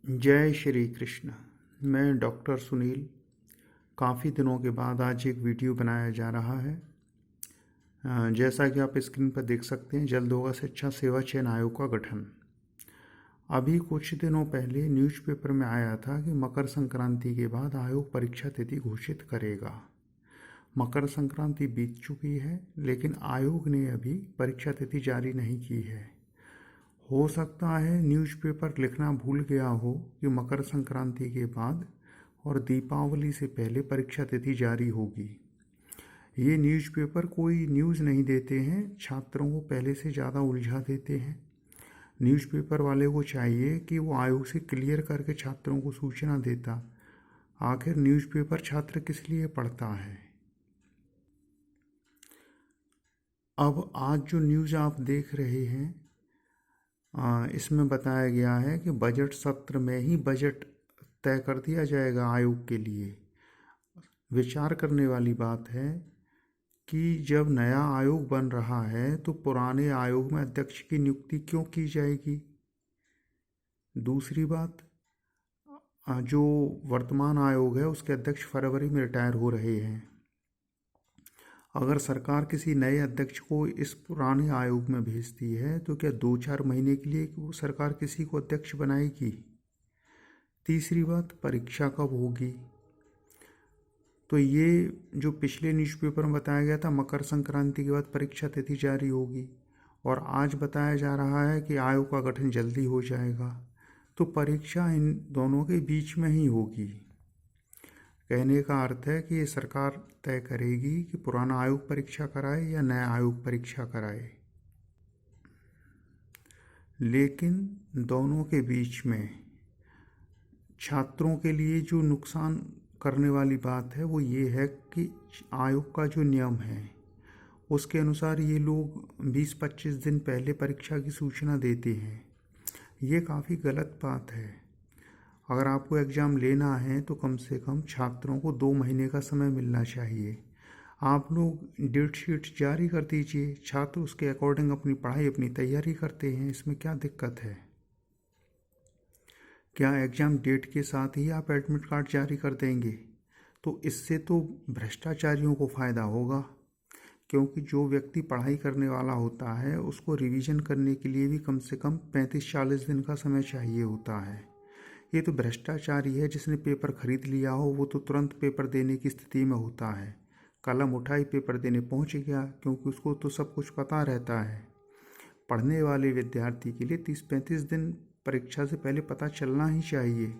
जय श्री कृष्ण। मैं डॉक्टर सुनील। काफ़ी दिनों के बाद आज एक वीडियो बनाया जा रहा है। जैसा कि आप स्क्रीन पर देख सकते हैं, जल्द होगा शिक्षा सेवा चयन आयोग का गठन। अभी कुछ दिनों पहले न्यूज़पेपर में आया था कि मकर संक्रांति के बाद आयोग परीक्षा तिथि घोषित करेगा। मकर संक्रांति बीत चुकी है, लेकिन आयोग ने अभी परीक्षा तिथि जारी नहीं की है। हो सकता है न्यूज़पेपर लिखना भूल गया हो कि मकर संक्रांति के बाद और दीपावली से पहले परीक्षा तिथि जारी होगी। ये न्यूज़पेपर कोई न्यूज़ नहीं देते हैं, छात्रों को पहले से ज़्यादा उलझा देते हैं। न्यूज़पेपर वाले को चाहिए कि वो आयोग से क्लियर करके छात्रों को सूचना देता। आखिर न्यूज़पेपर छात्र किस लिए पढ़ता है। अब आज जो न्यूज़ आप देख रहे हैं, इसमें बताया गया है कि बजट सत्र में ही बजट तय कर दिया जाएगा आयोग के लिए। विचार करने वाली बात है कि जब नया आयोग बन रहा है तो पुराने आयोग में अध्यक्ष की नियुक्ति क्यों की जाएगी। दूसरी बात, जो वर्तमान आयोग है उसके अध्यक्ष फरवरी में रिटायर हो रहे हैं। अगर सरकार किसी नए अध्यक्ष को इस पुराने आयोग में भेजती है तो क्या 2-4 महीने के लिए वो सरकार किसी को अध्यक्ष बनाएगी। तीसरी बात, परीक्षा कब होगी। तो ये जो पिछले न्यूज़पेपर में बताया गया था मकर संक्रांति के बाद परीक्षा तिथि जारी होगी, और आज बताया जा रहा है कि आयोग का गठन जल्दी हो जाएगा। तो परीक्षा इन दोनों के बीच में ही होगी। कहने का अर्थ है कि ये सरकार तय करेगी कि पुराना आयोग परीक्षा कराए या नया आयोग परीक्षा कराए। लेकिन दोनों के बीच में छात्रों के लिए जो नुकसान करने वाली बात है वो ये है कि आयोग का जो नियम है उसके अनुसार ये लोग 20-25 दिन पहले परीक्षा की सूचना देते हैं। ये काफ़ी गलत बात है। अगर आपको एग्ज़ाम लेना है तो कम से कम छात्रों को 2 महीने का समय मिलना चाहिए। आप लोग डेट शीट जारी कर दीजिए, छात्र उसके अकॉर्डिंग अपनी पढ़ाई अपनी तैयारी करते हैं। इसमें क्या दिक्कत है। क्या एग्ज़ाम डेट के साथ ही आप एडमिट कार्ड जारी कर देंगे? तो इससे तो भ्रष्टाचारियों को फ़ायदा होगा, क्योंकि जो व्यक्ति पढ़ाई करने वाला होता है उसको रिवीजन करने के लिए भी कम से कम 35-40 दिन का समय चाहिए होता है। ये तो भ्रष्टाचारी है। जिसने पेपर खरीद लिया हो वो तो तुरंत पेपर देने की स्थिति में होता है। कलम उठाई, पेपर देने पहुंच गया, क्योंकि उसको तो सब कुछ पता रहता है। पढ़ने वाले विद्यार्थी के लिए 30-35 दिन परीक्षा से पहले पता चलना ही चाहिए।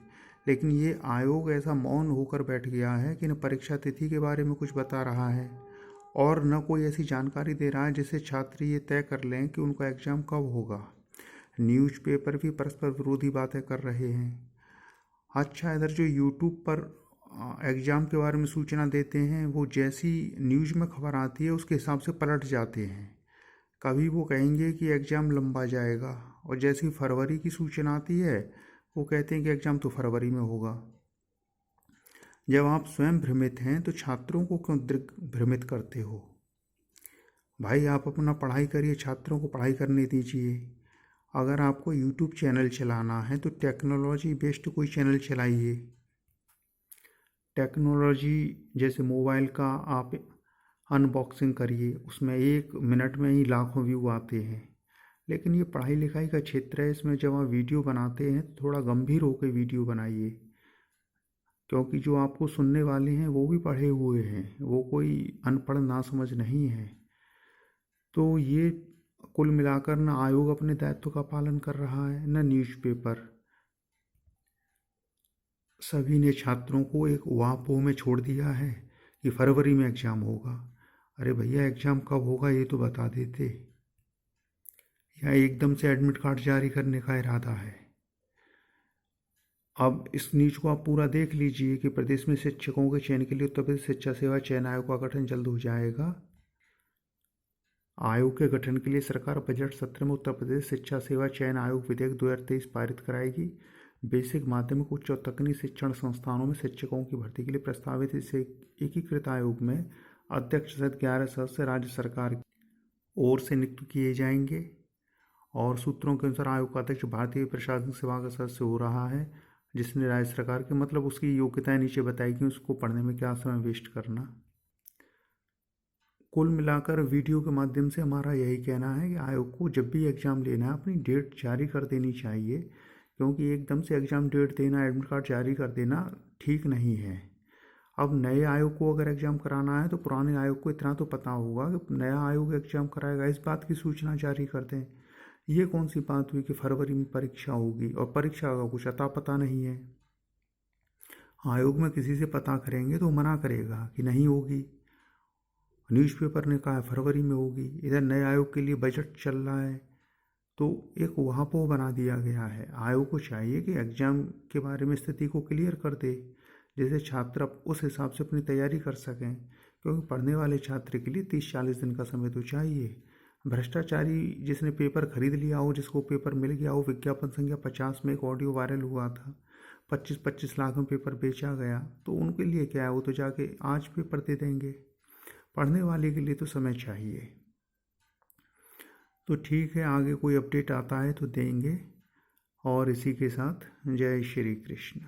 लेकिन ये आयोग ऐसा मौन होकर बैठ गया है कि न परीक्षा तिथि के बारे में कुछ बता रहा है और न कोई ऐसी जानकारी दे रहा है जिससे छात्र ये तय कर लें कि उनका एग्ज़ाम कब होगा। न्यूज़पेपर भी परस्पर विरोधी बातें कर रहे हैं। अच्छा, इधर जो यूट्यूब पर एग्ज़ाम के बारे में सूचना देते हैं वो जैसी न्यूज़ में खबर आती है उसके हिसाब से पलट जाते हैं। कभी वो कहेंगे कि एग्ज़ाम लंबा जाएगा और जैसी फरवरी की सूचना आती है वो कहते हैं कि एग्ज़ाम तो फरवरी में होगा। जब आप स्वयं भ्रमित हैं तो छात्रों को क्यों भ्रमित करते हो। भाई, आप अपना पढ़ाई करिए, छात्रों को पढ़ाई करने दीजिए। अगर आपको यूट्यूब चैनल चलाना है तो टेक्नोलॉजी बेस्ड कोई चैनल चलाइए। टेक्नोलॉजी जैसे मोबाइल का आप अनबॉक्सिंग करिए, उसमें 1 मिनट में ही लाखों व्यू आते हैं। लेकिन ये पढ़ाई लिखाई का क्षेत्र है, इसमें जब आप वीडियो बनाते हैं तो थोड़ा गंभीर होकर वीडियो बनाइए, क्योंकि जो आपको सुनने वाले हैं वो भी पढ़े हुए हैं, वो कोई अनपढ़ नासमझ नहीं है। तो ये कुल मिलाकर न आयोग अपने दायित्व का पालन कर रहा है न न्यूज़पेपर। सभी ने छात्रों को एक वापों में छोड़ दिया है कि फरवरी में एग्ज़ाम होगा। अरे भैया, एग्ज़ाम कब होगा ये तो बता देते, या एकदम से एडमिट कार्ड जारी करने का इरादा है। अब इस न्यूज़ को आप पूरा देख लीजिए कि प्रदेश में शिक्षकों के चयन के लिए उत्तर प्रदेश शिक्षा सेवा चयन आयोग का गठन जल्द हो जाएगा। आयोग के गठन के लिए सरकार बजट सत्र में उत्तर प्रदेश शिक्षा सेवा चयन आयोग विधेयक 2023 पारित कराएगी। बेसिक, माध्यमिक, उच्च और तकनीकी शिक्षण संस्थानों में शिक्षकों की भर्ती के लिए प्रस्तावित इस एकीकृत आयोग में अध्यक्ष सहित 11 सदस्य राज्य सरकार की ओर से नियुक्त किए जाएंगे। और सूत्रों के अनुसार आयोग का अध्यक्ष भारतीय प्रशासनिक सेवा का सदस्य हो रहा है। जिसने राज्य सरकार के मतलब उसकी योग्यताएं नीचे बताई कि उसको पढ़ने में क्या समय वेस्ट करना। कुल मिलाकर वीडियो के माध्यम से हमारा यही कहना है कि आयोग को जब भी एग्ज़ाम लेना है अपनी डेट जारी कर देनी चाहिए, क्योंकि एकदम से एग्ज़ाम डेट देना, एडमिट कार्ड जारी कर देना ठीक नहीं है। अब नए आयोग को अगर एग्ज़ाम कराना है तो पुराने आयोग को इतना तो पता होगा कि नया आयोग एग्ज़ाम कराएगा, इस बात की सूचना जारी कर दें। ये कौन सी बात हुई कि फरवरी में परीक्षा होगी और परीक्षा का कुछ अता पता नहीं है। आयोग में किसी से पता करेंगे तो मना करेगा कि नहीं होगी, न्यूज़पेपर ने कहा है फरवरी में होगी, इधर नए आयोग के लिए बजट चल रहा है, तो एक वहाँ पर बना दिया गया है। आयोग को चाहिए कि एग्ज़ाम के बारे में स्थिति को क्लियर कर दे, जैसे छात्र उस हिसाब से अपनी तैयारी कर सकें, क्योंकि पढ़ने वाले छात्र के लिए 30-40 दिन का समय तो चाहिए। भ्रष्टाचारी जिसने पेपर खरीद लिया हो, जिसको पेपर मिल गया हो, विज्ञापन संख्या 50 में एक ऑडियो वायरल हुआ था, 25-25 लाख में पेपर बेचा गया, तो उनके लिए क्या है, वो तो जाके आज पेपर दे देंगे। पढ़ने वाले के लिए तो समय चाहिए। तो ठीक है, आगे कोई अपडेट आता है तो देंगे। और इसी के साथ जय श्री कृष्ण।